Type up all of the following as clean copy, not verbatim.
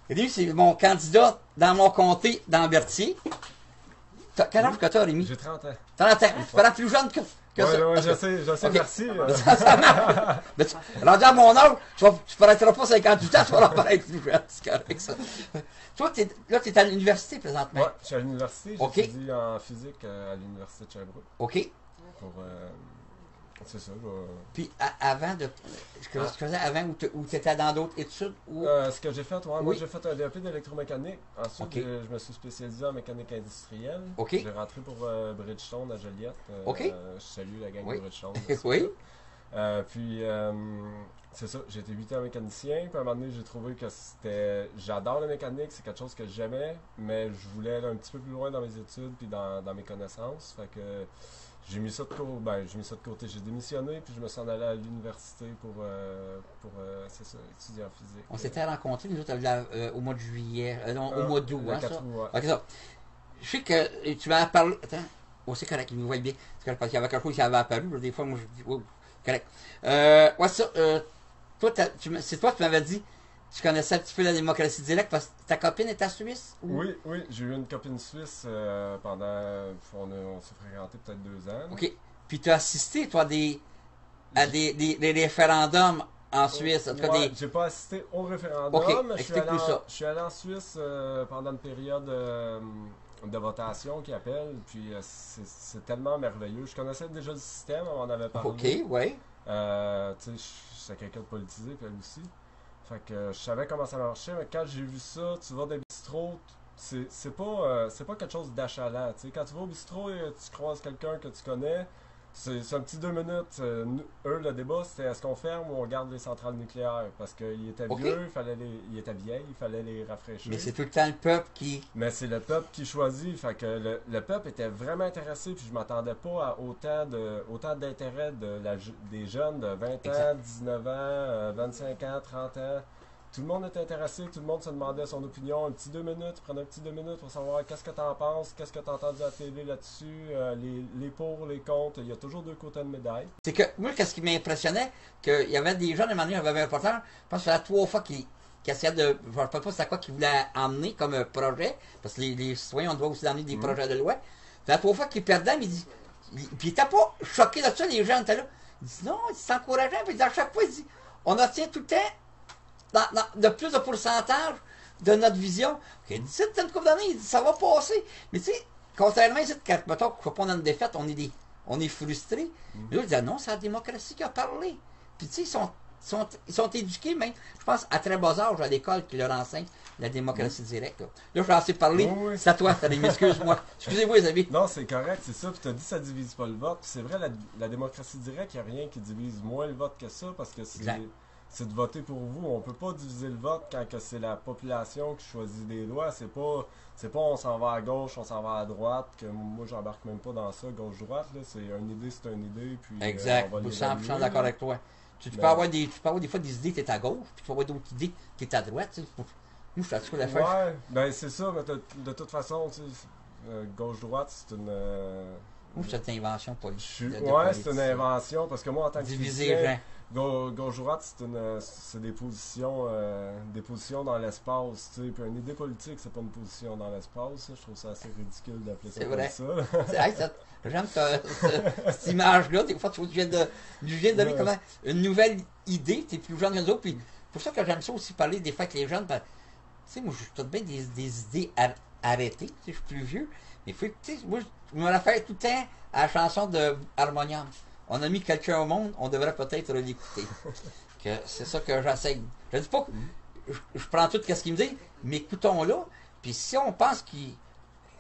Rémi, c'est mon candidat dans mon comté, dans Berthier. Quel âge que t'as, Rémi? J'ai 30 ans. 30 ans. Tu parais plus jeune que ça. Ouais, je sais, Ok. merci. Ça marche. Mais rendu à mon âge, tu ne paraîtras pas 58 ans, tu vas leur paraître plus jeune. C'est correct, ça. Toi, là, tu es à l'université présentement. Ouais, je suis à l'université. Ok. J'étudie en physique à l'université de Sherbrooke. OK. Pour, c'est ça. Puis avant de. Ce que tu faisais avant ou tu étais dans d'autres études ou. Ce que j'ai fait, moi Oui. j'ai fait un DEP d'électromécanique. Ensuite, Ok. je me suis spécialisé en mécanique industrielle. Ok. J'ai rentré pour Bridgestone à Joliette. Ok. Je salue la gang Oui. de Bridgestone. Oui. Puis, c'est ça, j'ai été 8 ans mécanicien. Puis à un moment donné, j'ai trouvé que c'était. J'adore la mécanique, c'est quelque chose que j'aimais, mais je voulais aller un petit peu plus loin dans mes études puis dans mes connaissances. Fait que j'ai mis ça de côté. J'ai mis ça de côté. J'ai démissionné, puis je me suis en allé à l'université pour c'est ça, étudier en physique. On s'était rencontrés, nous autres, au mois de juillet. Non, au mois d'août, le hein, 4 ça? août, ouais. Ok, ça. Je sais que tu m'as parlé. Attends. Oh, c'est correct, il nous voit bien. C'est correct, parce qu'il y avait quelque chose qui avait apparu. Des fois, moi, je dis, oh, correct. Ouais, ça. Toi, c'est toi qui m'avais dit, tu connaissais un petit peu la démocratie directe parce que ta copine est à Suisse? Ou... Oui, j'ai eu une copine suisse pendant. On s'est fréquenté peut-être 2 ans. OK. Puis tu as assisté, toi, à des référendums en Suisse. En tout cas, Ouais, j'ai pas assisté au référendum, Ok, mais explique-nous ça. je suis allé en Suisse pendant une période de votation qui appelle, puis c'est tellement merveilleux. Je connaissais déjà le système, on en avait parlé. OK, oui. Tu sais, j'étais quelqu'un de politisé, puis elle aussi. Fait que je savais comment ça marchait, mais quand j'ai vu ça, tu vas dans le bistrot, c'est pas quelque chose d'achalant. Tu sais, quand tu vas au bistrot et tu croises quelqu'un que tu connais, c'est un petit 2 minutes. Eux, le débat, c'était est-ce qu'on ferme ou on garde les centrales nucléaires? Parce qu'ils étaient Ok. vieux, ils étaient vieilles, il fallait les rafraîchir. Mais c'est tout le temps le peuple qui. Mais c'est le peuple qui choisit. Fait que le peuple était vraiment intéressé, puis je m'attendais pas à autant d'intérêt des jeunes de 20 Exact. ans, 19 ans, 25 ans, 30 ans. Tout le monde était intéressé, tout le monde se demandait son opinion. Un petit 2 minutes, prenez un petit 2 minutes pour savoir qu'est-ce que t'en penses, qu'est-ce que t'as entendu à la télé là-dessus, les pour, les contre. Il y a toujours deux côtés de médaille. C'est que moi, qu'est-ce qui m'impressionnait, qu'il y avait des jeunes, à un moment donné, il y avait un reporter, je pense que c'était 3 fois qu'il essayait de. Je ne sais pas c'était quoi qu'il voulait emmener comme projet, parce que les citoyens, on doit aussi emmener des projets de loi. C'était 3 fois qu'il perdait, mais il dit. Puis il n'était pas choqué de ça, les jeunes étaient là. Il dit non, c'est encourageant, puis à chaque fois, il dit on obtient tout le temps de plus de pourcentage de notre vision. Il dit, c'est une couple d'années, il dit, ça va passer. Mais tu sais, contrairement à ça, quand, mettons, qu'on ne pas dans une défaite, on est frustrés. Mais là, il dit, non, c'est la démocratie qui a parlé. Puis tu sais, ils sont éduqués, même, je pense, à très bas âge à l'école qui leur enseigne la démocratie directe. Là, je vais assez parler. Oui. C'est à toi, excuse-moi. Excusez-vous, les amis. Non, c'est correct, c'est ça. Puis t'as dit ça divise pas le vote. Puis c'est vrai, la démocratie directe, il n'y a rien qui divise moins le vote que ça, parce que c'est de voter pour vous. On peut pas diviser le vote quand que c'est la population qui choisit des lois. C'est pas on s'en va à gauche, on s'en va à droite, que moi j'embarque même pas dans ça, gauche-droite. C'est une idée, c'est une idée. Puis, Exact. on va Je suis 100% l'évaluer, d'accord là. avec toi. Tu peux avoir des fois des idées que tu es à gauche, puis tu peux avoir d'autres idées que tu es à droite. Tu sais. Moi, je suis à tout la fin. Ouais, ben c'est ça, mais de toute façon, tu sais, gauche-droite, c'est une. Moi, c'est une invention politique. Ouais, c'est une invention, parce que moi, en tant que Diviser les gens. Gauche-droite, c'est des positions dans l'espace, tu sais. Puis une idée politique, c'est pas une position dans l'espace. Je trouve ça assez ridicule d'appeler ça C'est comme vrai. ça. Hey, j'aime cette image-là. Des fois, tu viens de donner comment une nouvelle idée. Tu es plus jeune que nous autres. Puis, c'est pour ça que j'aime ça aussi parler des fois avec les jeunes. Ben, tu sais, moi, je tout bien des idées arrêtées. Tu sais, je suis plus vieux. Mais tu sais, moi, je me réfère tout le temps à la chanson de Harmonium. On a mis quelqu'un au monde, on devrait peut-être l'écouter. C'est ça que j'essaie. Je dis pas que je prends tout ce qu'il me dit, mais écoutons-le. Puis si on pense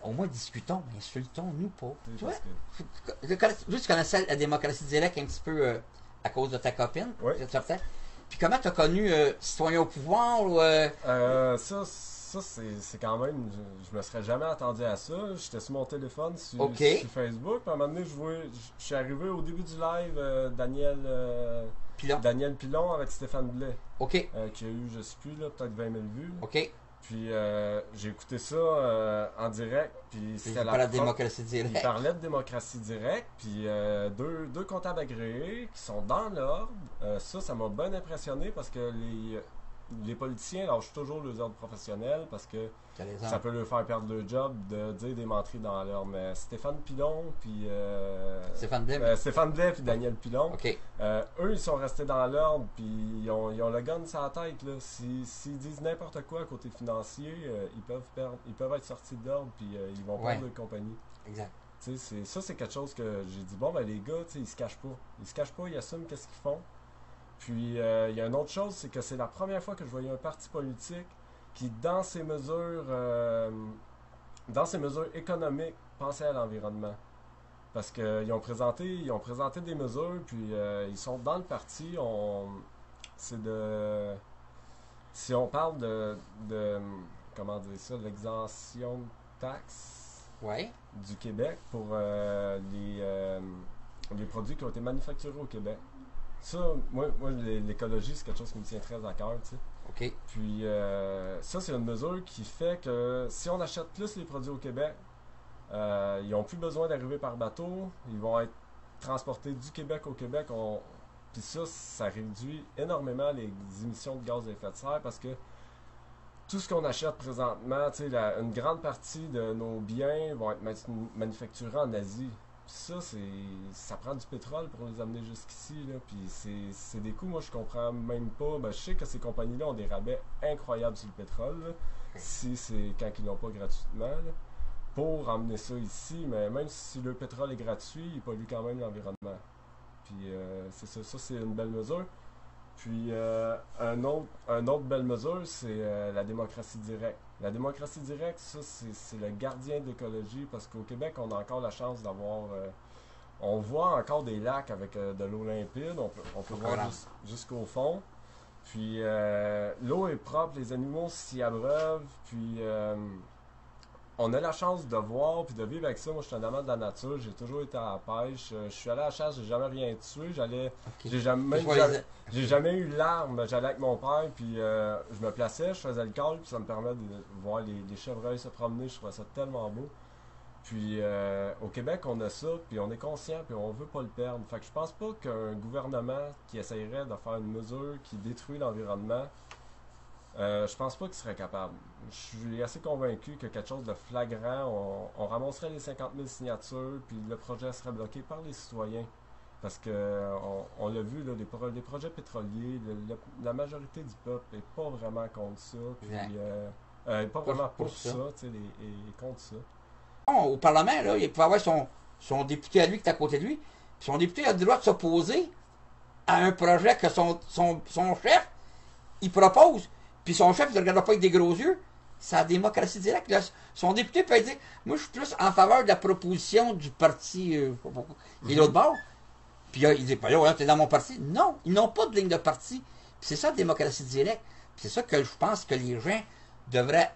au moins discutons, mais insultons-nous pas. Tu vois? Juste tu connaissais la démocratie directe un petit peu à cause de ta copine. Oui. Puis comment tu as connu Citoyen au pouvoir ou Ça, c'est quand même. Je me serais jamais attendu à ça. J'étais sur mon téléphone, sur Facebook. Puis à un moment donné, je suis arrivé au début du live, Daniel Pilon avec Stéphane Blais. OK. Qui a eu, je sais plus, là, peut-être 20 000 vues. Là. OK. Puis j'ai écouté ça en direct. Puis c'était la démocratie directe. Il parlait de démocratie directe. Puis deux comptables agréés qui sont dans l'ordre. Ça m'a bien impressionné parce que les politiciens lâchent toujours leurs ordres professionnels parce que ça peut leur faire perdre leur job de dire des menteries dans l'heure. Mais Stéphane Pilon, puis Stéphane Blais, puis Daniel Pilon, eux, ils sont restés dans l'ordre, puis ils ont le gun sur la tête. S'ils disent n'importe quoi à côté financier, ils peuvent être sortis de l'ordre, puis ils vont prendre leur compagnie. Exact. Ça, c'est quelque chose que j'ai dit, bon, ben les gars, ils se cachent pas. Ils se cachent pas, ils assument qu'est-ce qu'ils font. Puis, il y a une autre chose, c'est que c'est la première fois que je voyais un parti politique qui, dans ses mesures économiques, pensait à l'environnement. Parce qu'ils ont présenté des mesures, puis ils sont dans le parti. Si on parle de comment dire ça, l'exemption de taxes du Québec pour les produits qui ont été manufacturés au Québec. Ça, moi l'écologie, c'est quelque chose qui me tient très à cœur, tu sais. OK. Puis, ça, c'est une mesure qui fait que si on achète plus les produits au Québec, ils n'ont plus besoin d'arriver par bateau. Ils vont être transportés du Québec au Québec. Puis ça réduit énormément les émissions de gaz à effet de serre parce que tout ce qu'on achète présentement, tu sais, une grande partie de nos biens vont être manufacturés en Asie. Puis ça prend du pétrole pour les amener jusqu'ici, là. Puis c'est des coûts, moi je comprends même pas. Ben, je sais que ces compagnies-là ont des rabais incroyables sur le pétrole, là, si c'est quand ils l'ont pas gratuitement, là, pour emmener ça ici. Mais même si le pétrole est gratuit, il pollue quand même l'environnement. Puis c'est ça c'est une belle mesure. Puis une autre belle mesure, c'est la démocratie directe. La démocratie directe, ça, c'est le gardien de l'écologie parce qu'au Québec, on a encore la chance d'avoir... on voit encore des lacs avec de l'eau limpide, on peut voir jusqu'au fond. Puis l'eau est propre, les animaux s'y abreuvent, puis on a la chance de voir puis de vivre avec ça. Moi, je suis un amant de la nature, j'ai toujours été à la pêche. Je suis allé à la chasse, j'ai jamais rien tué. J'ai jamais eu l'arme. J'allais avec mon père, puis je me plaçais, je faisais le call, puis ça me permet de voir les chevreuils se promener. Je trouvais ça tellement beau. Puis au Québec, on a ça, puis on est conscient, puis on veut pas le perdre. Fait que je pense pas qu'un gouvernement qui essayerait de faire une mesure qui détruit l'environnement, je pense pas qu'il serait capable. Je suis assez convaincu que quelque chose de flagrant, on ramasserait les 50 000 signatures, puis le projet serait bloqué par les citoyens. Parce que on l'a vu, là, les projets pétroliers, la majorité du peuple n'est pas vraiment contre ça, puis pas vraiment pour ça, tu sais, et contre ça. Au Parlement, là, il peut avoir son député à lui qui est à côté de lui, puis son député a le droit de s'opposer à un projet que son chef, il propose. Puis son chef, il ne regardera pas avec des gros yeux. C'est la démocratie directe. Là. Son député peut dire, moi, je suis plus en faveur de la proposition du parti qui est l'autre bord. Puis il dit, pas là, t'es dans mon parti. Non, ils n'ont pas de ligne de parti. Puis c'est ça la démocratie directe. Puis c'est ça que je pense que les gens devraient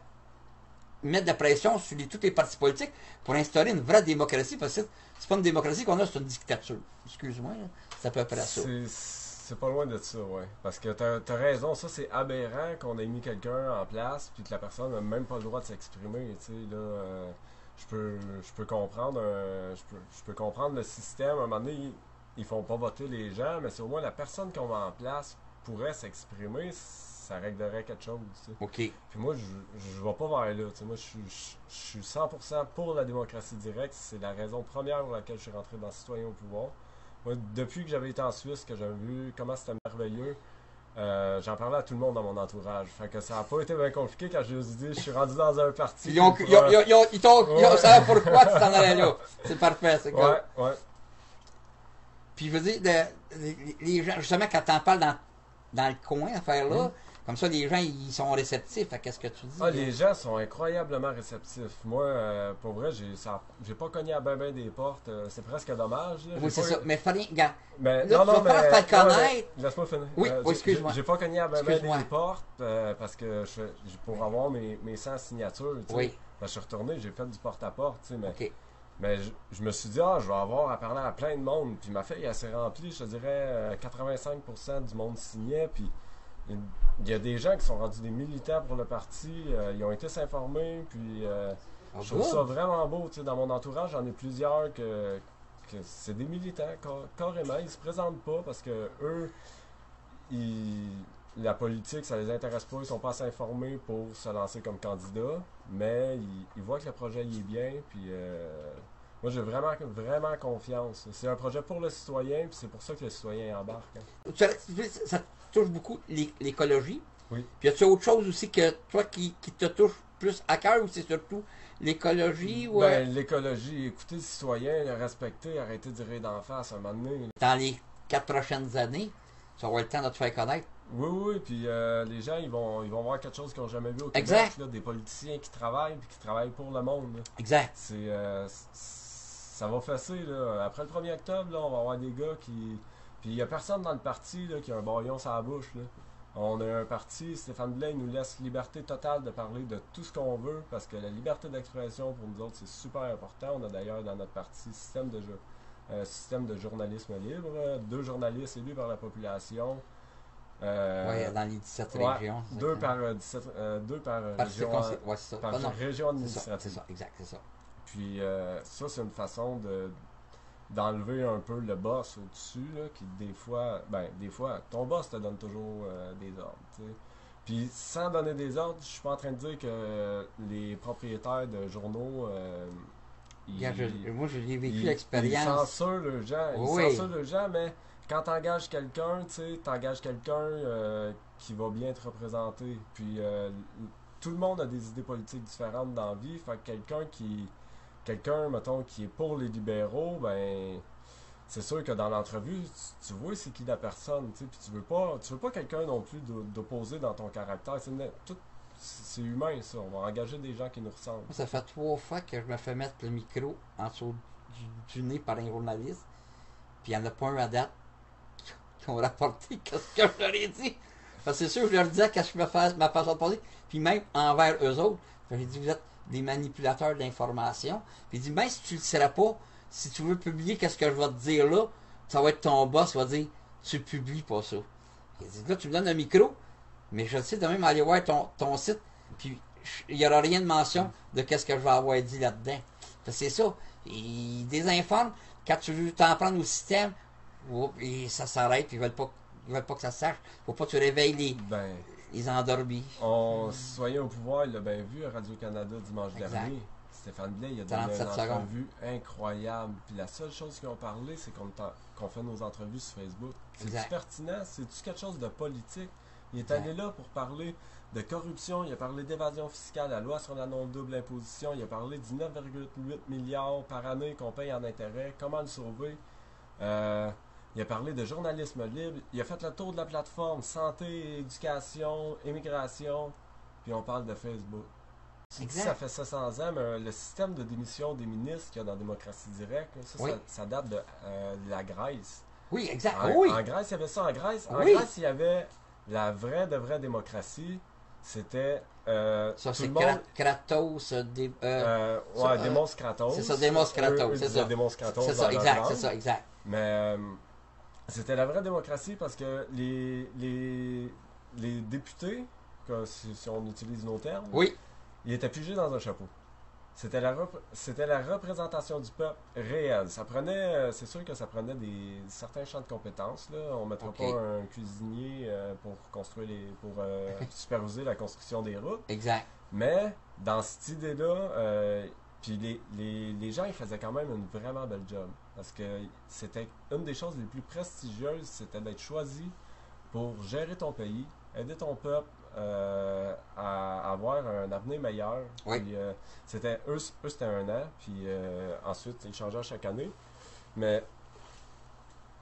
mettre de la pression sur tous les partis politiques pour instaurer une vraie démocratie. Parce que c'est pas une démocratie qu'on a, c'est une dictature. Excuse-moi, là, c'est à peu près ça. C'est pas loin de ça, ouais. Parce que t'as raison, ça c'est aberrant qu'on ait mis quelqu'un en place puis que la personne n'a même pas le droit de s'exprimer, tu sais, là. Je peux comprendre je peux comprendre le système. À un moment donné, ils font pas voter les gens, mais c'est au moins la personne qu'on met en place pourrait s'exprimer, ça réglerait quelque chose, tu sais. OK. Puis moi, je vais pas vers là, tu sais. Moi, je suis 100% pour la démocratie directe. C'est la raison première pour laquelle je suis rentré dans Citoyen au pouvoir. Moi, depuis que j'avais été en Suisse, que j'avais vu comment c'était merveilleux, j'en parlais à tout le monde dans mon entourage. Fait que ça n'a pas été bien compliqué quand je lui ai dit je suis rendu dans un parti. Ils savent pourquoi tu t'en allais là. C'est parfait, c'est cool. Ouais. Puis je veux dire, les gens, justement, quand t'en parles dans le coin, affaire-là, comme ça, les gens, ils sont réceptifs à qu'est-ce que tu dis. Ah, les gens sont incroyablement réceptifs. Moi, pour vrai, j'ai pas cogné à ben des portes. C'est presque dommage. Là. Oui, c'est ça. Mais fallait, regarde. Mais, là, tu vas faire connaître. Laisse-moi finir. Oui, excuse-moi. J'ai pas cogné à ben des portes parce que pour avoir mes 100 signatures, tu sais. Oui. Je suis retourné, j'ai fait du porte-à-porte, tu sais, mais... OK. Mais je me suis dit, je vais avoir à parler à plein de monde. Puis ma feuille, elle s'est remplie, je te dirais, 85% du monde signait. Puis il y a des gens qui sont rendus des militants pour le parti. Ils ont été s'informer. Puis je trouve ça vraiment beau. Tu sais, dans mon entourage, j'en ai plusieurs que c'est des militants, carrément. Ils se présentent pas parce que eux, la politique, ça les intéresse pas, ils sont pas assez informés pour se lancer comme candidat, mais ils voient que le projet il est bien, puis moi j'ai vraiment confiance. C'est un projet pour le citoyen, puis c'est pour ça que le citoyen embarque. Hein. Ça touche beaucoup l'écologie. Oui. Puis y a-tu autre chose aussi que toi qui te touche plus à cœur ou c'est surtout l'écologie ou Ben, l'écologie, écoutez le citoyen, le respecter, arrêter de rire d'en face à un moment donné. dans les 4 prochaines années, tu vas avoir le temps de te faire connaître? Oui, puis les gens, ils vont voir quelque chose qu'ils n'ont jamais vu au Québec. Exact. Là, des politiciens qui travaillent, puis qui travaillent pour le monde. Là. Exact. Ça va fesser, là. Après le 1er octobre, là, on va avoir des gars qui... Puis il n'y a personne dans le parti là, qui a un baillon sur la bouche, là. On a un parti, Stéphane Blais, il nous laisse liberté totale de parler de tout ce qu'on veut, parce que la liberté d'expression, pour nous autres, c'est super important. On a d'ailleurs dans notre parti système de journalisme libre, 2 journalistes élus par la population. Oui, dans les 17 ouais, régions. 2 par 17, 2 par région, ouais, c'est ça. par région administrative. C'est ça, exact, c'est ça. Puis ça, c'est une façon d'enlever un peu le boss au-dessus, là, qui des fois, ton boss te donne toujours des ordres, tu sais. Puis sans donner des ordres, je suis pas en train de dire que les propriétaires de journaux, Moi, j'ai vécu ils l'expérience. censurent le gens, censurent le gens, mais quand t'engages quelqu'un, tu sais, t'engages quelqu'un qui va bien te représenter. Puis tout le monde a des idées politiques différentes dans la vie, fait que quelqu'un, mettons, qui est pour les libéraux, ben, c'est sûr que dans l'entrevue, tu vois c'est qui la personne, tu sais, puis tu veux pas quelqu'un non plus d'opposé dans ton caractère. C'est humain, ça. On va engager des gens qui nous ressemblent. Ça fait 3 fois que je me fais mettre le micro en dessous du nez par un journaliste, puis il n'y en a pas un à date qui ont rapporté ce que je leur ai dit. Parce que c'est sûr, je leur disais que je me fais ma façon de parler, puis même envers eux autres, j'ai dit, vous êtes des manipulateurs d'informations. Puis il dit, même si tu le serais pas, si tu veux publier qu'est-ce que je vais te dire là, ça va être ton boss qui va dire, tu publies pas ça. Il dit, là, tu me donnes un micro, mais je sais de même aller voir ton site, puis il n'y aura rien de mention de qu'est-ce que je vais avoir dit là-dedans. C'est ça. Ils désinforment. Quand tu veux t'en prendre au système, et ça s'arrête, puis ils veulent pas que ça se sache. Faut pas que tu réveilles les endormis. Citoyen au pouvoir, il l'a bien vu à Radio-Canada dimanche dernier. Stéphane Blais, il a donné une entrevue incroyable. Puis la seule chose qu'ils ont parlé, c'est qu'on fait nos entrevues sur Facebook. C'est-tu pertinent? C'est-tu quelque chose de politique? Il est allé là pour parler de corruption, il a parlé d'évasion fiscale, la loi sur la non-double imposition, il a parlé du 9,8 milliards par année qu'on paye en intérêt, comment le sauver. Il a parlé de journalisme libre, il a fait le tour de la plateforme santé, éducation, immigration, puis on parle de Facebook. Tu dis ça fait 700 ans, mais le système de démission des ministres qu'il y a dans la démocratie directe, ça date de la Grèce. Oui, exact. En Grèce, il y avait ça. En Grèce, il y avait la vraie démocratie. C'était ça, c'est Kratos. Démos Kratos. C'est ça, Démos Kratos. C'est ça. Démos Kratos. C'est ça, exact. C'est ça, exact. Mais c'était la vraie démocratie parce que les députés, si on utilise nos termes, ils étaient pigés dans un chapeau. C'était la représentation du peuple réel. Ça prenait, c'est sûr que ça prenait certains champs de compétences. Là. On ne mettra pas un cuisinier pour superviser la construction des routes. Exact. Mais dans cette idée-là, puis les gens, ils faisaient quand même une vraiment belle job. Parce que c'était une des choses les plus prestigieuses, c'était d'être choisi pour gérer ton pays, aider ton peuple à avoir un avenir meilleur. Oui. Puis, c'était 1 an, puis ensuite ils changeaient chaque année. Mais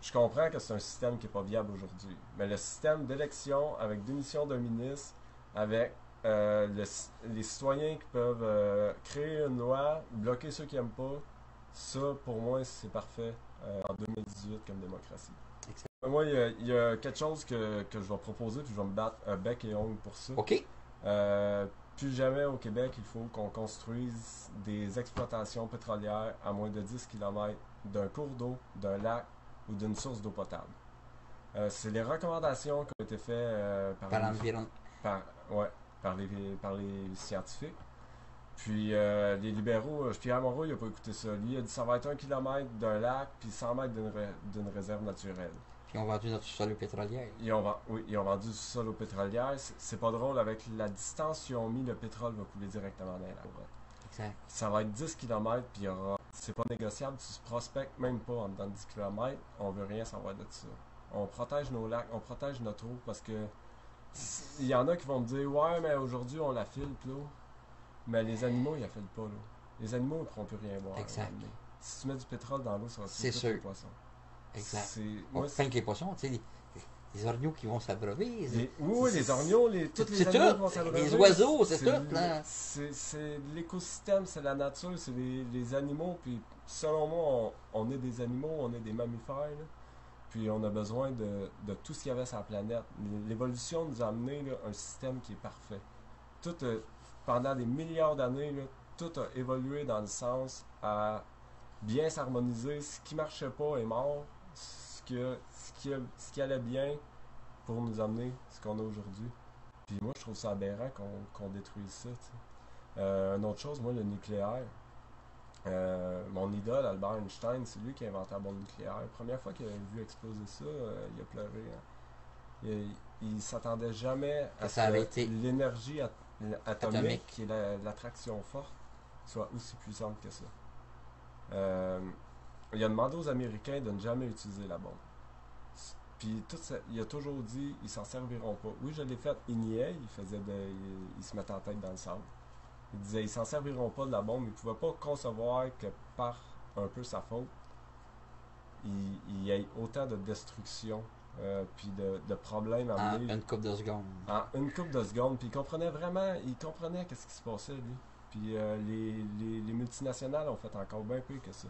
je comprends que c'est un système qui n'est pas viable aujourd'hui. Mais le système d'élection avec démission d'un ministre, avec les citoyens qui peuvent créer une loi, bloquer ceux qui n'aiment pas, ça pour moi c'est parfait en 2018 comme démocratie. Moi, il y a quelque chose que je vais proposer, puis je vais me battre bec et ongle pour ça. OK. Plus jamais au Québec, il faut qu'on construise des exploitations pétrolières à moins de 10 km d'un cours d'eau, d'un lac ou d'une source d'eau potable. C'est les recommandations qui ont été faites par les scientifiques. Puis les libéraux, Pierre Moreau, il n'a pas écouté ça. Lui, il a dit ça va être 1 km d'un lac, puis 100 mètres d'une réserve naturelle. Puis ils ont vendu notre sous-sol aux pétrolières. Oui, ils ont vendu du sol aux pétrolières. C'est pas drôle, avec la distance qu'ils ont mis, le pétrole va couler directement dans la route. Exact. Ça va être 10 km, puis il y aura. C'est pas négociable, tu se prospectes même pas en dedans de 10 km, on veut rien savoir de ça. On protège nos lacs, on protège notre eau parce que. Il y en a qui vont me dire, ouais, mais aujourd'hui on la file, l'eau. Mais les animaux, ils la filent pas, l'eau. Les animaux, ils ne pourront plus rien boire. Exact. Si tu mets du pétrole dans l'eau, ça va tuer tous les poissons. Exact. Pas que les poissons, tu sais, les orignaux qui vont s'abreuver. Oui, les orignaux, tous les animaux qui vont s'abreuver. Les oiseaux, c'est tout. Là. C'est l'écosystème, c'est la nature, c'est les animaux. Puis selon moi, on est des animaux, on est des mammifères. Là. Puis on a besoin de tout ce qu'il y avait sur la planète. L'évolution nous a amené là, un système qui est parfait. Tout, pendant des milliards d'années, là, tout a évolué dans le sens à bien s'harmoniser. Ce qui marchait pas est mort. Ce qui allait bien pour nous amener ce qu'on a aujourd'hui. Puis moi, je trouve ça aberrant qu'on détruise ça. Une autre chose, moi, le nucléaire. Mon idole, Albert Einstein, c'est lui qui a inventé la bombe nucléaire. La première fois qu'il a vu exploser ça, il a pleuré. Hein. Il s'attendait jamais à ce que l'énergie atomique, qui est l'attraction forte, soit aussi puissante que ça. Il a demandé aux Américains de ne jamais utiliser la bombe. Puis il a toujours dit, ils s'en serviront pas. Oui, je l'ai fait, il niait, il se mettait en tête dans le sable. Il disait, ils s'en serviront pas de la bombe, il pouvait pas concevoir que par un peu sa faute, il y ait autant de destruction, puis de problèmes amenés. En une couple de secondes. En une couple de secondes, puis il comprenait qu'est-ce qui se passait, lui. Puis les multinationales ont fait encore bien plus que ça.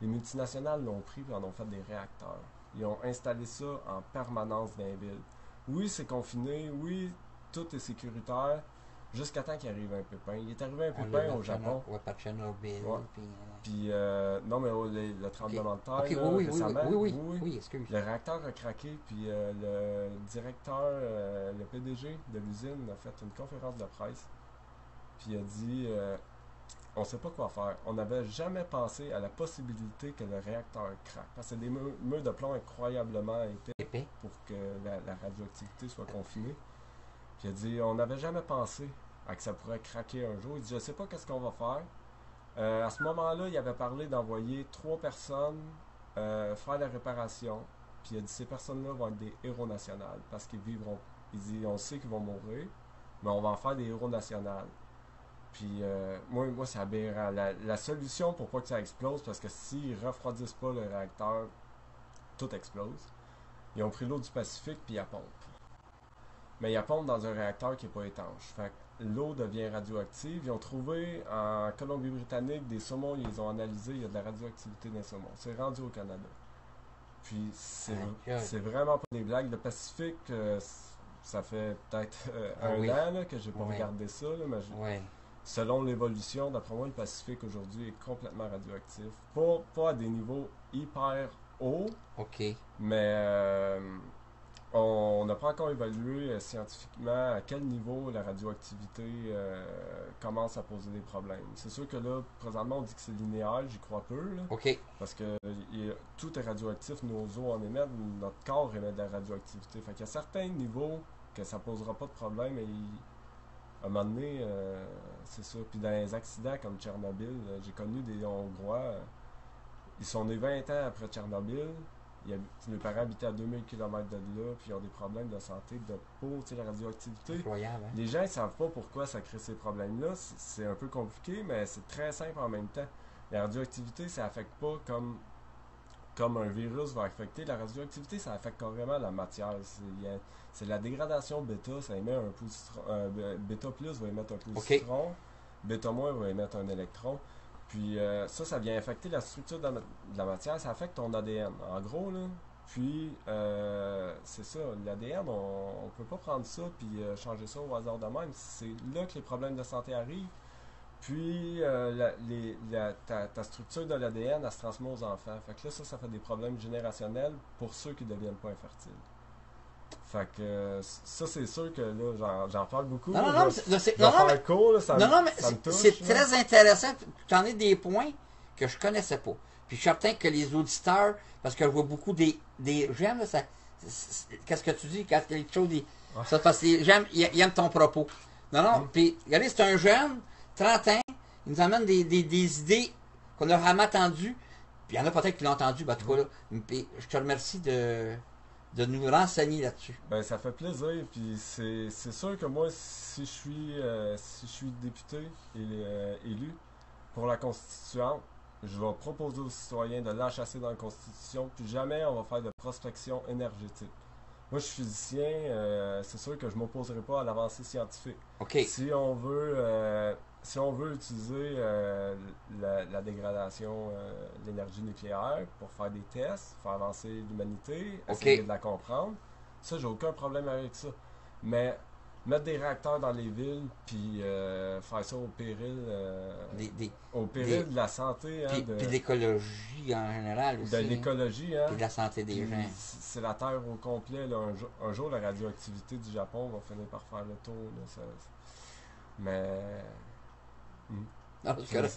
Les multinationales l'ont pris et en ont fait des réacteurs. Ils ont installé ça en permanence dans les villes. Oui, c'est confiné, oui, tout est sécuritaire, jusqu'à temps qu'il arrive un pépin. Il est arrivé un pépin au Japon. Ouais, pas de Tchernobyl. Ouais. Puis, non, mais le tremblement de terre, là, oui, récemment, oui, excuse. le réacteur a craqué, puis le directeur, le PDG de l'usine a fait une conférence de presse. Puis il a dit, on ne sait pas quoi faire. On n'avait jamais pensé à la possibilité que le réacteur craque. Parce que c'est des murs de plomb incroyablement épais pour que la radioactivité soit confinée. Puis il a dit, on n'avait jamais pensé à que ça pourrait craquer un jour. Il dit, je ne sais pas qu'est-ce qu'on va faire. À ce moment-là, il avait parlé d'envoyer 3 personnes faire la réparation. Puis il a dit, ces personnes-là vont être des héros nationaux parce qu'ils vivront. Il dit, on sait qu'ils vont mourir, mais on va en faire des héros nationaux. Puis moi c'est aberrant. La solution pour pas que ça explose, parce que s'ils refroidissent pas le réacteur, tout explose. Ils ont pris l'eau du Pacifique puis ils la pompent. Mais ils la pompent dans un réacteur qui n'est pas étanche. Fait que l'eau devient radioactive. Ils ont trouvé en Colombie-Britannique des saumons, ils les ont analysés, il y a de la radioactivité dans les saumons. C'est rendu au Canada. Puis c'est vraiment pas des blagues. Le Pacifique, ça fait peut-être un an là, que j'ai pas regardé ça, là, mais selon l'évolution, d'après moi, le Pacifique aujourd'hui est complètement radioactif. Pas à des niveaux hyper hauts, mais on n'a pas encore évalué scientifiquement à quel niveau la radioactivité commence à poser des problèmes. C'est sûr que là, présentement, on dit que c'est linéaire, j'y crois peu. Là, parce que tout est radioactif, nos os en émettent, notre corps émet de la radioactivité. Fait qu'il y a certains niveaux que ça posera pas de problème, et à un moment donné, c'est ça. Puis dans les accidents comme Tchernobyl, j'ai connu des Hongrois, ils sont nés 20 ans après Tchernobyl, mes parents habitaient à 2000 km de là, puis ils ont des problèmes de santé, de peau, tu sais, la radioactivité. Incroyable, hein? Les gens ne savent pas pourquoi ça crée ces problèmes-là, c'est un peu compliqué, mais c'est très simple en même temps. La radioactivité, ça affecte pas comme un virus va affecter. La radioactivité, ça affecte carrément la matière. C'est la dégradation bêta, ça émet un positron. Bêta plus va émettre un positron, bêta moins va émettre un électron. Puis ça vient affecter la structure de la matière, ça affecte ton ADN. En gros, là. Puis c'est ça, l'ADN, on peut pas prendre ça puis changer ça au hasard de même. C'est là que les problèmes de santé arrivent. Puis, ta structure de l'ADN, elle se transmet aux enfants. Fait que là, ça fait des problèmes générationnels pour ceux qui ne deviennent pas infertiles. Fait que ça, c'est sûr que là, j'en parle beaucoup. Non, mais ça me touche. C'est très intéressant. Tu en as des points que je connaissais pas. Puis je suis certain que les auditeurs, parce que je vois beaucoup des j'aime, ça, qu'est-ce que tu dis quand il y a quelque chose, ça, parce que j'aime, ils aiment ton propos. Non, non, puis regardez, c'est un jeune, 30 ans, il nous amène des idées qu'on a vraiment entendues, puis il y en a peut-être qui l'ont entendu, ben, en tout cas là, puis je te remercie de nous renseigner là-dessus. Ben, ça fait plaisir, puis c'est sûr que moi, si je suis député et élu pour la Constituante, je vais proposer aux citoyens de l'enchasser dans la Constitution, puis jamais on va faire de prospection énergétique. Moi, je suis physicien, c'est sûr que je ne m'opposerai pas à l'avancée scientifique. OK. Si on veut utiliser la dégradation de l'énergie nucléaire pour faire des tests, faire avancer l'humanité, essayer de la comprendre, ça, j'ai aucun problème avec ça. Mais mettre des réacteurs dans les villes, puis faire ça au péril, de la santé. Puis de l'écologie en général aussi. De l'écologie, hein. Puis de la santé des gens. C'est la Terre au complet. Là. Un jour, la radioactivité du Japon va finir par faire le tour. Là, mais...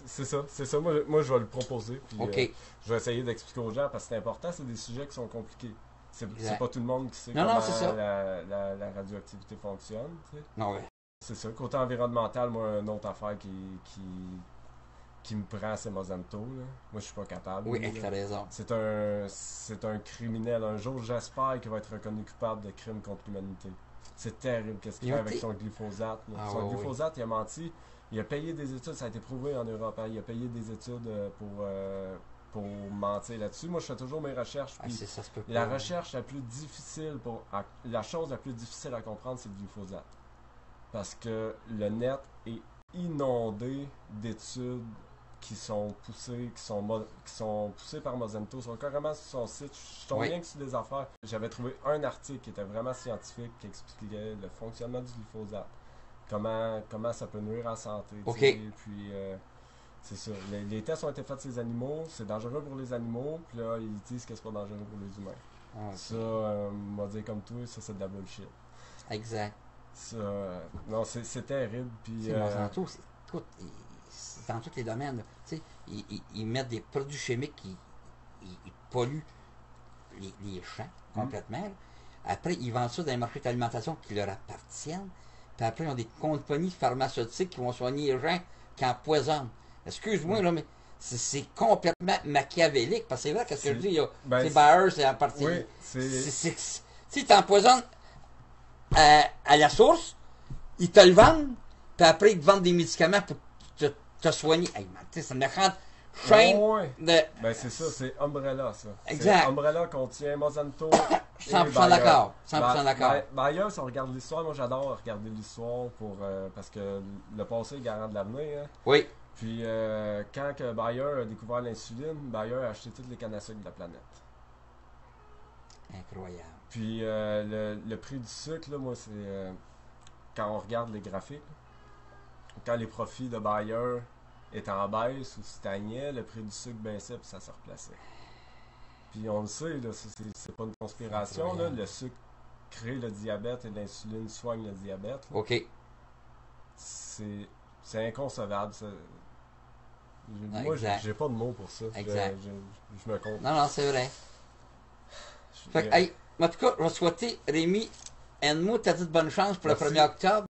C'est ça. Moi, je vais le proposer. Puis, je vais essayer d'expliquer aux gens parce que c'est important. C'est des sujets qui sont compliqués. C'est pas tout le monde qui sait comment la radioactivité fonctionne. Tu sais. Non, ouais. C'est ça. Côté environnemental, moi, une autre affaire qui me prend, c'est Monsanto. Là. Moi, je suis pas capable. Oui, tu as raison. C'est un criminel. Un jour, j'espère qu'il va être reconnu coupable de crimes contre l'humanité. C'est terrible qu'est-ce qu'il fait avec son glyphosate. Son glyphosate, il a menti. Il a payé des études, ça a été prouvé en Europe. Hein. Il a payé des études pour mentir là-dessus. Moi, je fais toujours mes recherches. Puis la recherche la plus difficile, la chose la plus difficile à comprendre, c'est le glyphosate. Parce que le net est inondé d'études qui sont poussées, qui sont poussées par Monsanto. Ils sont carrément sur son site. Je tombe rien que sur des affaires. J'avais trouvé un article qui était vraiment scientifique qui expliquait le fonctionnement du glyphosate. Comment ça peut nuire à la santé. Puis c'est ça. Les tests ont été faits sur les animaux. C'est dangereux pour les animaux. Puis là, ils disent que c'est pas dangereux pour les humains. Ça, on va dire comme toi, ça c'est de la bullshit. Exact. Ça, non, c'est terrible. Puis Monsanto, c'est dans tous les domaines. Ils mettent des produits chimiques qui polluent les champs complètement. Après, ils vendent ça dans les marchés d'alimentation qui leur appartiennent. Puis après, ils ont des compagnies pharmaceutiques qui vont soigner les gens qui empoisonnent. Excuse-moi, là, mais c'est complètement machiavélique. Parce que c'est vrai, qu'est-ce que je dis? C'est Bayer, c'est à partir. Oui, si tu empoisonnes à la source, ils te le vendent, puis après, ils te vendent des médicaments pour te soigner. Hey, c'est une méchante chaîne de... Ben, c'est ça, c'est Umbrella, ça. Exact. Umbrella contient Monsanto. 100% d'accord. 100% d'accord. D'ailleurs, si on regarde l'histoire, moi j'adore regarder l'histoire parce que le passé est garant de l'avenir. Hein. Oui. Puis quand que Bayer a découvert l'insuline, Bayer a acheté toutes les cannes à sucre de la planète. Incroyable. Puis le prix du sucre, là, moi, c'est quand on regarde les graphiques, quand les profits de Bayer étaient en baisse ou stagnaient, le prix du sucre baissait puis ça se replaçait. Puis on le sait, là, c'est pas une conspiration, là, le sucre crée le diabète et l'insuline soigne le diabète. Là. OK. C'est inconcevable. Ça. Moi, j'ai pas de mots pour ça. Exact. Je me compte. Non, c'est vrai. Fait que, hey, en tout cas, je vais souhaiter Rémi Enmo, t'as dit de bonne chance pour le 1er octobre.